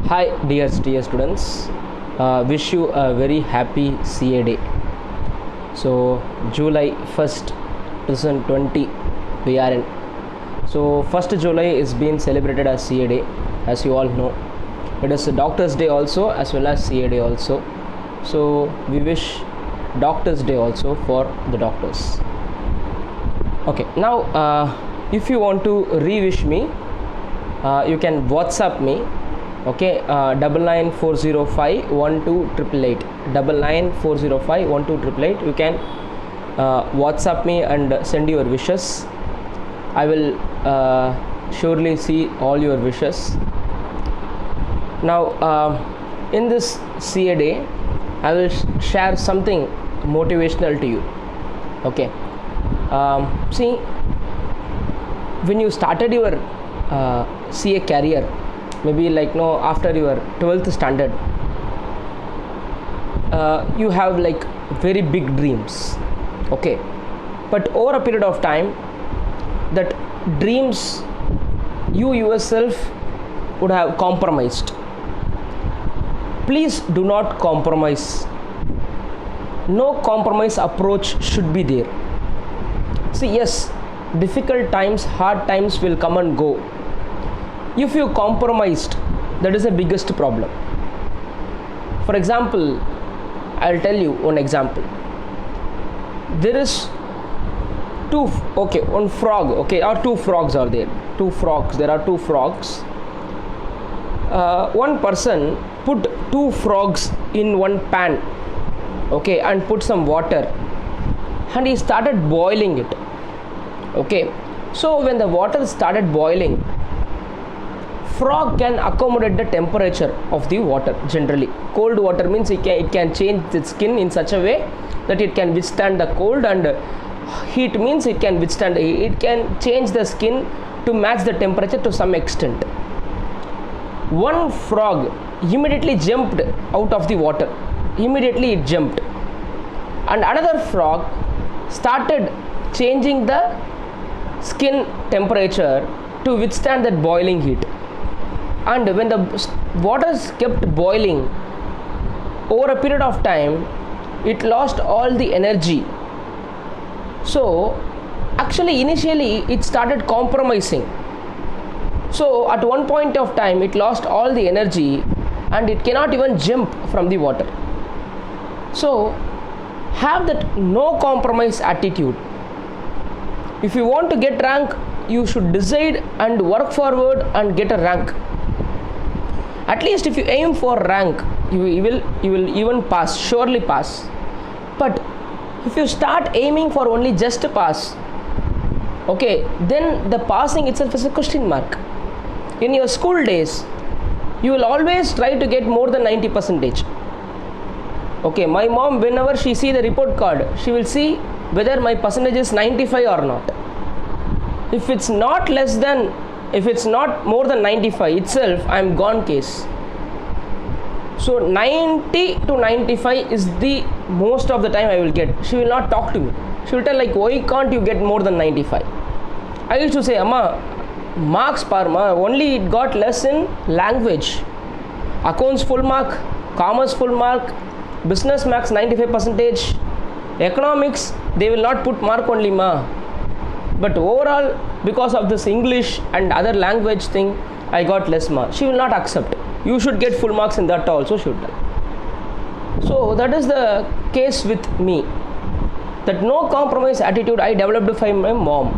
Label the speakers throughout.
Speaker 1: Hi dear students, wish you a very happy CA day. So July 1st 2020 we are in. So 1st July is being celebrated as CA day, as you all know. It is Doctors Day also as well as CA day also. So we wish Doctors Day also for the doctors. Okay, now if you want to re-wish me, you can WhatsApp me. Okay, 99405 99405 you can WhatsApp me and send your wishes. I will surely see all your wishes. Now in this CA day I will share something motivational to you. Okay, see, when you started your CA career, maybe after your 12th standard, you have very big dreams. Okay, but over a period of time, that dreams you yourself would have compromised. Please do not compromise. No compromise approach should be there. See, yes, difficult times, hard times will come and go. If you compromised, that is the biggest problem. For example, I'll tell you one example. There is one frog, okay, or two frogs are there. There are two frogs. One person put two frogs in one pan, okay, and put some water, and he started boiling it. Okay, so when the water started boiling, frog can accommodate the temperature of the water. Generally, cold water means it can change its skin in such a way that it can withstand the cold, and heat means it can change the skin to match the temperature to some extent. One frog immediately jumped out of the water. Immediately it jumped, and another frog started changing the skin temperature to withstand that boiling heat. And when the water kept boiling, over a period of time, it lost all the energy. So actually initially it started compromising. So at one point of time it lost all the energy and it cannot even jump from the water. So have that no compromise attitude. If you want to get rank, you should decide and work forward and get a rank. At least if you aim for rank, you will even pass, surely pass. But if you start aiming for only just a pass, okay, then the passing itself is a question mark. In your school days, you will always try to get more than 90%. Okay, my mom, whenever she see the report card, she will see whether my percentage is 95 or not. If it's not more than 95 itself, I am gone case. So 90 to 95 is the most of the time I will get. She will not talk to me. She will tell why can't you get more than 95? I used to say, Amma, marks parma, only it got less in language. Accounts full mark, commerce full mark, business max 95%, economics they will not put mark only ma. But overall, because of this English and other language thing, I got less marks. She will not accept. You should get full marks in that also, should tell. So that is the case with me. That no compromise attitude I developed from my mom.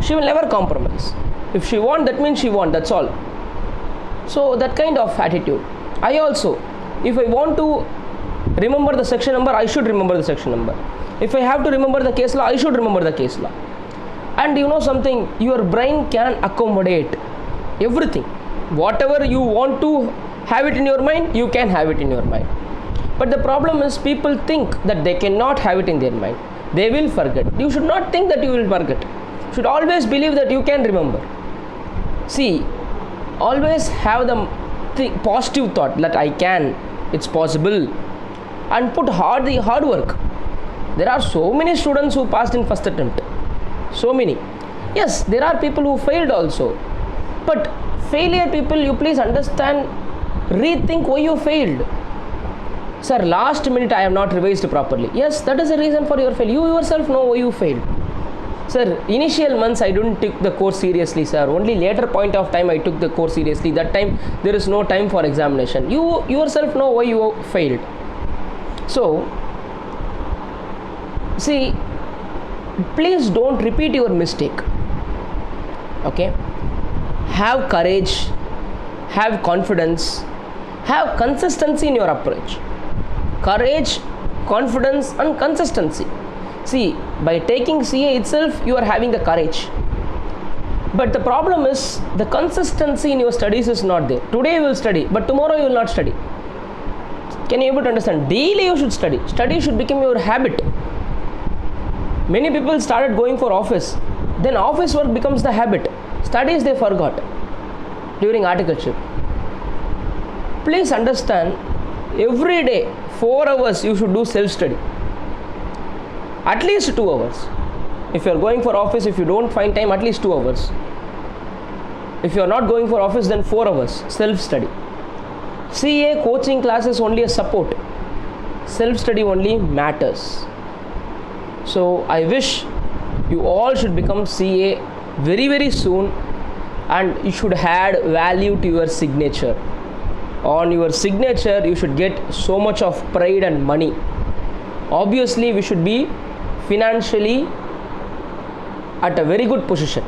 Speaker 1: She will never compromise. If she want, that means she want, that's all. So that kind of attitude. I also, if I want to remember the section number, I should remember the section number. If I have to remember the case law, I should remember the case law. And you know something, your brain can accommodate everything. Whatever you want to have it in your mind, you can have it in your mind. But the problem is people think that they cannot have it in their mind. They will forget. You should not think that you will forget. You should always believe that you can remember. See, always have the positive thought that I can, it's possible, and put the hard work. There are so many students who passed in first attempt. So many. Yes, there are people who failed also, but failure people, you please understand, rethink why you failed. Sir, last minute I have not revised properly. Yes, that is the reason for your fail. You yourself know why you failed. Sir, initial months I didn't take the course seriously, sir. Only later point of time I took the course seriously. That time there is no time for examination. You yourself know why you failed. So, see, please don't repeat your mistake. Okay? Have courage, have confidence, have consistency in your approach. Courage, confidence and consistency. See, by taking CA itself, you are having the courage. But the problem is, the consistency in your studies is not there. Today you will study, but tomorrow you will not study. Can you able to understand? Daily you should study. Study should become your habit. Many people started going for office. Then office work becomes the habit. Studies they forgot during articleship. Please understand, every day 4 hours you should do self-study. At least 2 hours. If you are going for office, if you don't find time, at least 2 hours. If you are not going for office, then 4 hours self-study. CA coaching class is only a support. Self-study only matters. So I wish you all should become CA very, very soon, and you should add value to your signature. On your signature, you should get so much of pride and money. Obviously, we should be financially at a very good position,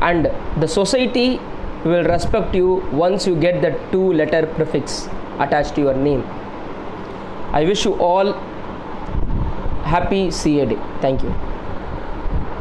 Speaker 1: and the society will respect you once you get the 2-letter prefix attached to your name. I wish you all happy CA day. Thank you.